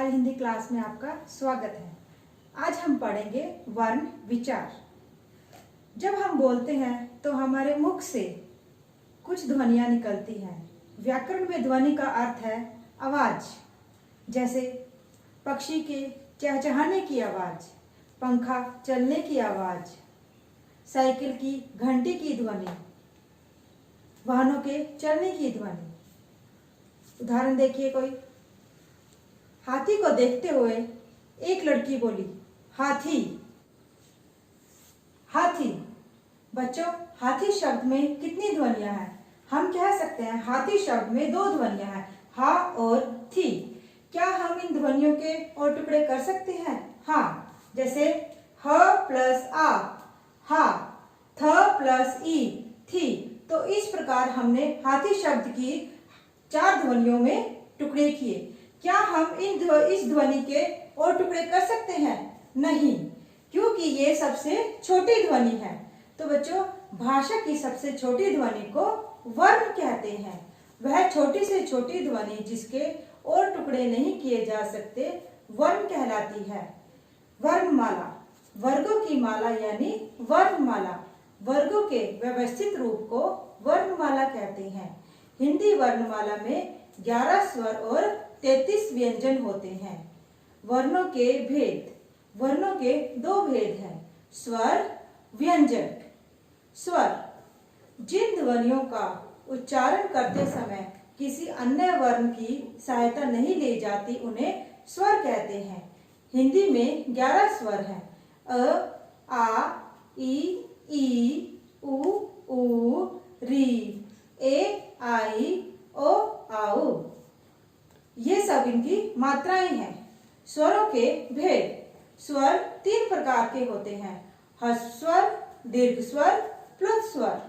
Smile Hindi class में आपका स्वागत है। आज हम पढ़ेंगे वर्ण विचार। जब हम बोलते हैं तो हमारे मुख से कुछ ध्वनियां निकलती हैं। व्याकरण में ध्वनि का अर्थ है आवाज, जैसे पक्षी के चहचहाने की आवाज, पंखा चलने की आवाज, साइकिल की घंटी की ध्वनि, वाहनों के चलने की ध्वनि। उदाहरण देखिए, कोई हाथी को देखते हुए एक लड़की बोली, हाथी। हाथी। बच्चों, हाथी शब्द में कितनी ध्वनियां हैं? हम कह सकते हैं हाथी शब्द में दो ध्वनियां हैं, हा और थी। क्या हम इन ध्वनियों के और टुकड़े कर सकते हैं? हाँ, जैसे ह प्लस आ, हा, थ प्लस ई, थी। तो इस प्रकार हमने हाथी शब्द की चार ध्वनियों में टुकड़े किए। क्या हम इस ध्वनि के और टुकड़े कर सकते हैं? नहीं, क्योंकि ये सबसे छोटी ध्वनि है। तो बच्चों, भाषा की सबसे छोटी ध्वनि को वर्ण कहते हैं। वह छोटी से छोटी ध्वनि जिसके और टुकड़े नहीं किए जा सकते वर्ण कहलाती है। वर्णमाला, वर्गों की माला यानी वर्णमाला। वर्गों के व्यवस्थित रूप को वर्णमाला कहते हैं। हिंदी वर्णमाला में 11 स्वर और 33 व्यंजन होते हैं। वर्णों के भेद। वर्णों के दो भेद हैं, स्वर, व्यंजन। स्वर, जिन ध्वनियों का उच्चारण करते समय किसी अन्य वर्ण की सहायता नहीं ली जाती उन्हें स्वर कहते हैं। हिंदी में 11 स्वर हैं। अ, आ, ई, उ, री, ए, आई, ओ, औ। ये सब इनकी मात्राएं हैं। स्वरों के भेद। स्वर 3 प्रकार के होते हैं, ह्रस्व स्वर, दीर्घ स्वर, प्लुत स्वर।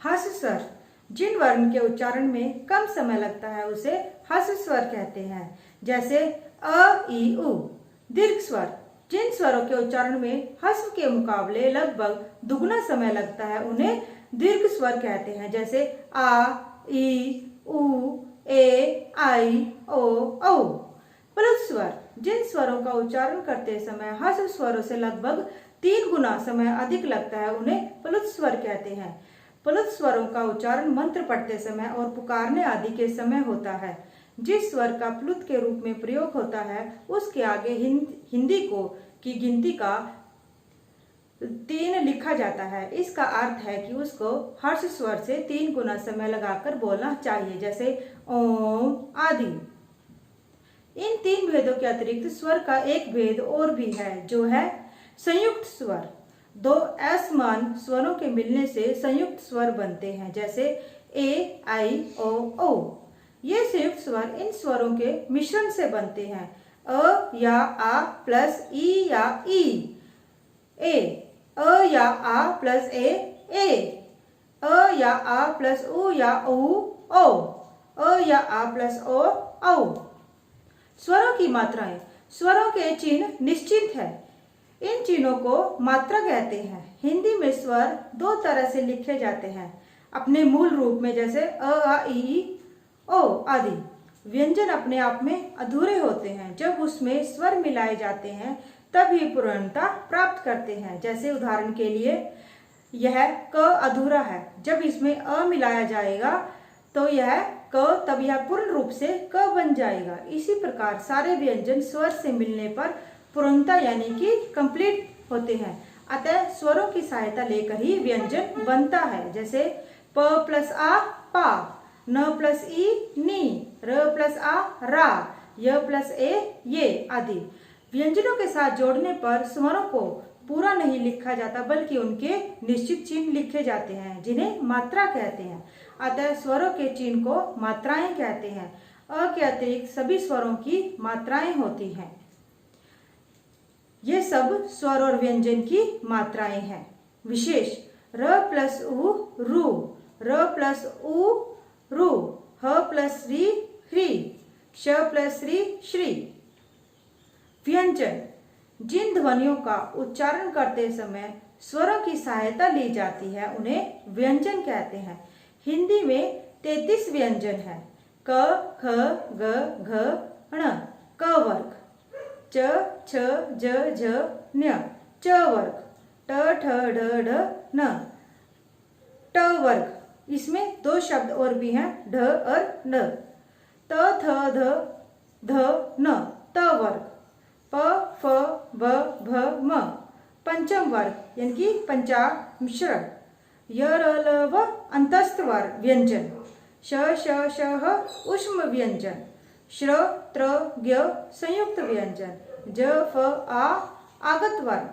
ह्रस्व स्वर, जिन वर्ण के उच्चारण में कम समय लगता है उसे ह्रस्व स्वर कहते हैं, जैसे अ, ई, उ। दीर्घ स्वर, जिन स्वरों के उच्चारण में ह्रस्व के मुकाबले लगभग दुगना समय लगता है उन्हें दीर्घ स्वर कहते हैं, जैसे आ, ई, उ, ए, आई, ओ, औ। प्लुत स्वर, जिन स्वरों का उच्चारण करते समय ह्रस्व स्वरों से लगभग 3 गुना समय अधिक लगता है उन्हें प्लुत स्वर कहते हैं। प्लुत स्वरों का उच्चारण मंत्र पढ़ते समय और पुकारने आदि के समय होता है। जिस स्वर का प्लुत के रूप में प्रयोग होता है उसके आगे हिंदी को की गिनती का 3 लिखा जाता है। इसका अर्थ है कि उसको ह्रस्व स्वर से 3 गुना समय लगाकर बोलना चाहिए, जैसे ओम आदि। इन 3 भेदों के अतिरिक्त स्वर का एक भेद और भी है, जो है संयुक्त स्वर। 2 असमान स्वरों के मिलने से संयुक्त स्वर बनते हैं, जैसे ए, आई, ओ, औ। ये संयुक्त स्वर इन स्वरों के मिश्रण से बनते हैं। अ या आ प्लस ई या ई, ए। अ या आ प्लस ए, अ या आ प्लस उ या उ, ओ। अ या आ प्लस ओ, औ। स्वरों की मात्राएं। स्वरों के चिन्ह निश्चित है। इन चिन्हों को मात्रा कहते हैं। हिंदी में स्वर 2 तरह से लिखे जाते हैं, अपने मूल रूप में, जैसे अ, आ, ई, ओ आदि। व्यंजन अपने आप में अधूरे होते हैं। जब उसमें स्वर मिलाए जाते हैं तब ही पूर्णता प्राप्त करते हैं। जैसे उदाहरण के लिए, यह क अधूरा है, जब इसमें अ मिलाया जाएगा तो यह क, तब यह पूर्ण रूप से क बन जाएगा। इसी प्रकार सारे व्यंजन स्वर से मिलने पर पूर्णता यानी कि कंप्लीट होते हैं। अतः स्वरों की सहायता लेकर ही व्यंजन बनता है, जैसे प प्लस आ, पा, न प्लस ई, नी, र प्लस आ, रा, य प्लस ए, ये आदि। व्यंजनों के साथ जोड़ने पर स्वरों को पूरा नहीं लिखा जाता, बल्कि उनके निश्चित चिन्ह लिखे जाते हैं, जिन्हें मात्रा कहते हैं। अतः स्वरों के चिन्ह को मात्राएं कहते हैं। अ के अतिरिक्त सभी स्वरों की मात्राएं होती हैं। ये सब स्वर और व्यंजन की मात्राएं हैं। विशेष: र प्लस उ, रु, र प्लस उ, रु, ह प्लस री, ह्री, श प्लस री, श्री। व्यंजन: जिन ध्वनियों का उच्चारण करते समय स्वरों की सहायता ली जाती है उन्हें व्यंजन कहते हैं। हिंदी में 33 व्यंजन है। क, ख, ग, घ, ण। क वर्ग, च छ ज झ न्य, च वर्ग, ट ठ ड ढ न, ट वर्ग। इसमें दो शब्द और भी हैं, ढ और न। त थ ध ध न, त वर्ग, प फ ब भ म, पंचम वर्ग यानी कि पंचाक्षर। य र ल व अंतस्थ व्यंजन, श श श ह ऊष्म व्यंजन, श्र त्र ज्ञ संयुक्त व्यंजन, ज फ आ आगत वर्ण।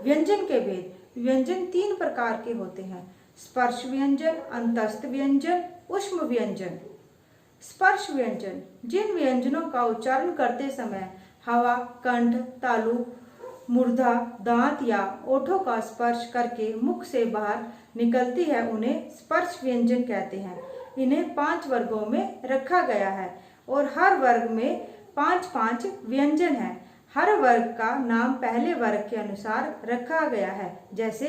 व्यंजन के भेद। व्यंजन तीन प्रकार के होते हैं, स्पर्श व्यंजन, अंतस्थ व्यंजन, ऊष्म व्यंजन। स्पर्श व्यंजन, जिन व्यंजनों का उच्चारण करते समय हवा कंठ, तालु, मूर्धा, दांत या ओठों का स्पर्श करके मुख से बाहर निकलती है, उन्हें स्पर्श व्यंजन कहते हैं। इन्हें 5 वर्गों में रखा गया है और हर वर्ग में 5-5 व्यंजन हैं। हर वर्ग का नाम पहले वर्ग के अनुसार रखा गया है, जैसे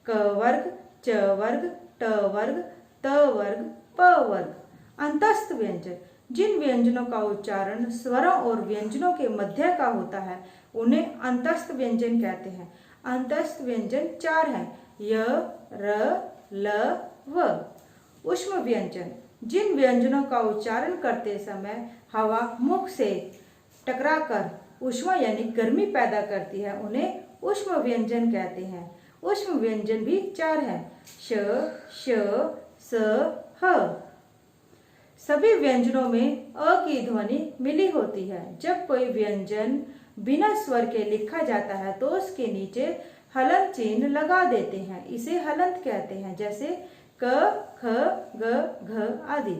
क वर्ग, च वर्ग, ट वर्ग, त वर्ग, प वर्ग। अंतस्थ व्यंजन, जिन व्यंजनों का उच्चारण स्वरों और व्यंजनों के मध्य का होता है, उन्हें अंतस्थ व्यंजन कहते हैं। अंतस्थ व्यंजन 4 हैं, य, र, ल, व। ऊष्म व्यंजन, जिन व्यंजनों का उच्चारण करते समय हवा मुख से टकराकर ऊष्मा यानी गर्मी पैदा करती है, उन्हें ऊष्म व्यंजन कहते हैं। ऊष्म व्यंजन भी 4 हैं, श, श, स, ह। सभी व्यंजनों में अ की ध्वनि मिली होती है। जब कोई व्यंजन बिना स्वर के लिखा जाता है तो उसके नीचे हलंत चिन्ह लगा देते हैं, इसे हलंत कहते हैं, जैसे क, ख, ग, घ आदि।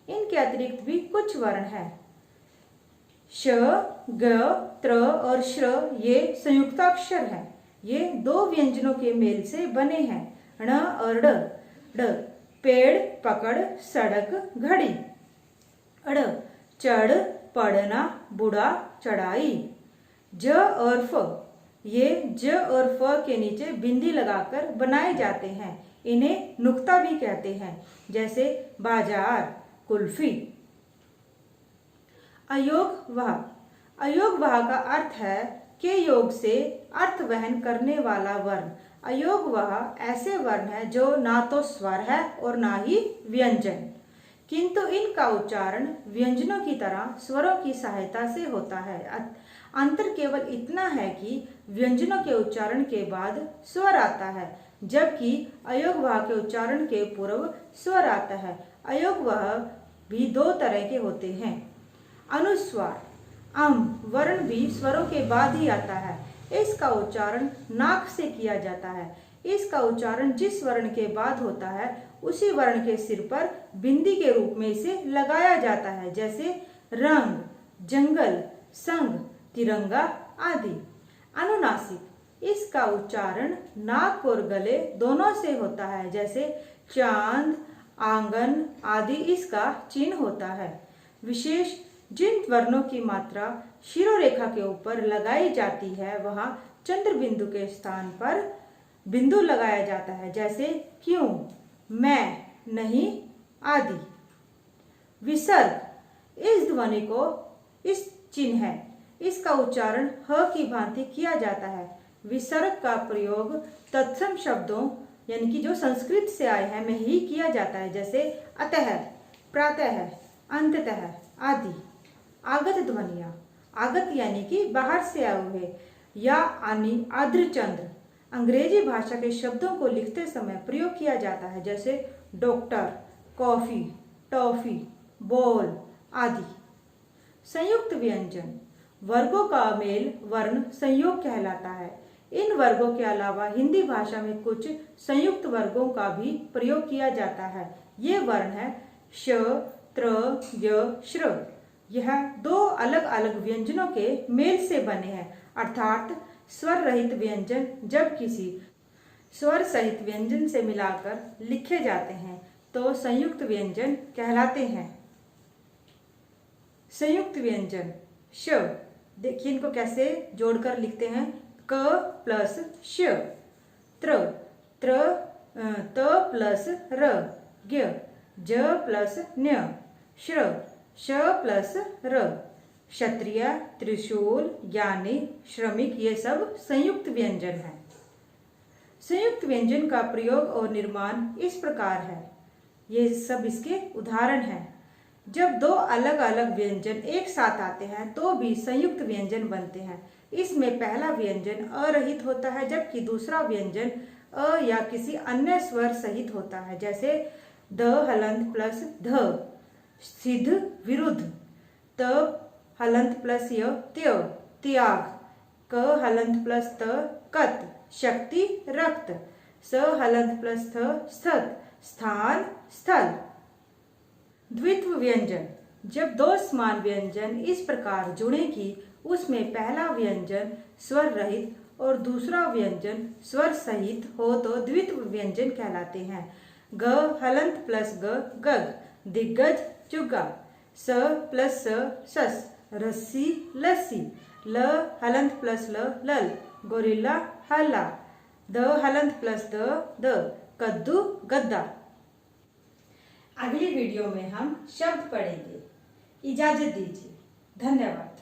इनके अतिरिक्त भी कुछ वर्ण हैं। श, ग, त्र और श्र ये संयुक्ताक्षर हैं। ये 2 व्यंजनों के मेल से बने हैं, ण और ड। ड, पेड़, पकड़, सड़क, घड़ी। अड़, चढ़, पड़ना, बुढ़ा, चढ़ाई। ज और फ, ये ज और फ के नीचे बिंदी लगाकर बनाए जाते हैं, इन्हें नुक्ता भी कहते हैं, जैसे बाजार, कुल्फी। अयोग वह, अयोग वह का अर्थ है के योग से अर्थ वहन करने वाला वर्ण। अयोग वह ऐसे वर्ण है जो ना तो स्वर है और ना ही व्यंजन, किंतु इनका उच्चारण व्यंजनों की तरह स्वरों की सहायता से होता है। अंतर केवल इतना है कि व्यंजनों के उच्चारण के बाद स्वर आता है, जबकि अयोगवाह के उच्चारण के पूर्व स्वर आता है। अयोगवाह भी 2 तरह के होते हैं। अनुस्वार, वर्ण भी स्वरों के बाद ही आता है। इसका उच्चारण नाक से किया जाता है। इसका उच्चारण जिस वर्ण के बाद होता है उसी वर्ण के सिर पर बिंदी के रूप में इसे लगाया जाता है, जैसे रंग, जंगल, संग, तिरंगा आदि। अनुनासिक, इसका उच्चारण नाक और गले दोनों से होता है, जैसे चांद, आंगन आदि इसका चिन्ह होता है। विशेष, जिन वर्णों की मात्रा शिरोरेखा के ऊपर लगाई जाती है वहां चंद्र बिंदु के स्थान पर बिंदु लगाया जाता है, जैसे क्यों, मैं, नहीं आदि। विसर्ग, इस ध्वनि को इस चिन्ह है, इसका उच्चारण ह की भांति किया जाता है। विसर्ग का प्रयोग तत्सम शब्दों यानी कि जो संस्कृत से आए हैं में ही किया जाता है, जैसे अतः, प्रातः, अंततः आदि। आगत ध्वनियां, आगत यानी कि बाहर से आए हुए, या आनी, आद्र, चंद्र अंग्रेजी भाषा के शब्दों को लिखते समय प्रयोग किया जाता है, जैसे डॉक्टर, कॉफी, टॉफी, बॉल आदि। संयुक्त व्यंजन, वर्गों का मेल वर्ण संयोग कहलाता है। इन वर्गों के अलावा हिंदी भाषा में कुछ संयुक्त वर्गों का भी प्रयोग किया जाता है। ये वर्ण है श, त्र, य, श्र। यह 2 अलग अलग व्यंजनों के मेल से बने हैं, अर्थात स्वर रहित व्यंजन जब किसी स्वर सहित व्यंजन से मिलाकर लिखे जाते हैं तो संयुक्त व्यंजन कहलाते हैं। संयुक्त व्यंजन श, देखिए इनको कैसे जोड़कर लिखते हैं, क प्लस श, त्र, त प्लस र, ज्ञ, ज प्लस न्य, श्र, श प्लस र, क्षत्रिय, त्रिशूल, ज्ञानी, श्रमिक ये सब संयुक्त व्यंजन हैं। संयुक्त व्यंजन का प्रयोग और निर्माण इस प्रकार है। ये सब इसके उदाहरण हैं। जब दो अलग अलग व्यंजन एक साथ आते हैं तो भी संयुक्त व्यंजन बनते हैं। इसमें पहला व्यंजन अ रहित होता है, जबकि दूसरा व्यंजन अ या किसी अन्य स्वर सहित होता है, जैसे द हलंत प्लस ध, सिद्ध विरुद्ध, त हलंत प्लस य त्य, त्याग, क हलंत प्लस त कत, शक्ति रक्त, स हलंत प्लस थ स्थत, स्थान स्थल। द्वित्व व्यंजन, जब दो समान व्यंजन इस प्रकार जुड़े कि उसमें पहला व्यंजन स्वर रहित और दूसरा व्यंजन स्वर सहित हो तो द्वित्व व्यंजन कहलाते हैं। ग हलंत प्लस ग गग, दिग्गज चुग्गा, स प्लस स सस, रस्सी लस्सी, ल हलंत प्लस ल लल, गोरिल्ला हल्ला, द हलंत प्लस द कद्दू गद्दा। अगली वीडियो में हम शब्द पढ़ेंगे। इजाजत दीजिए। धन्यवाद।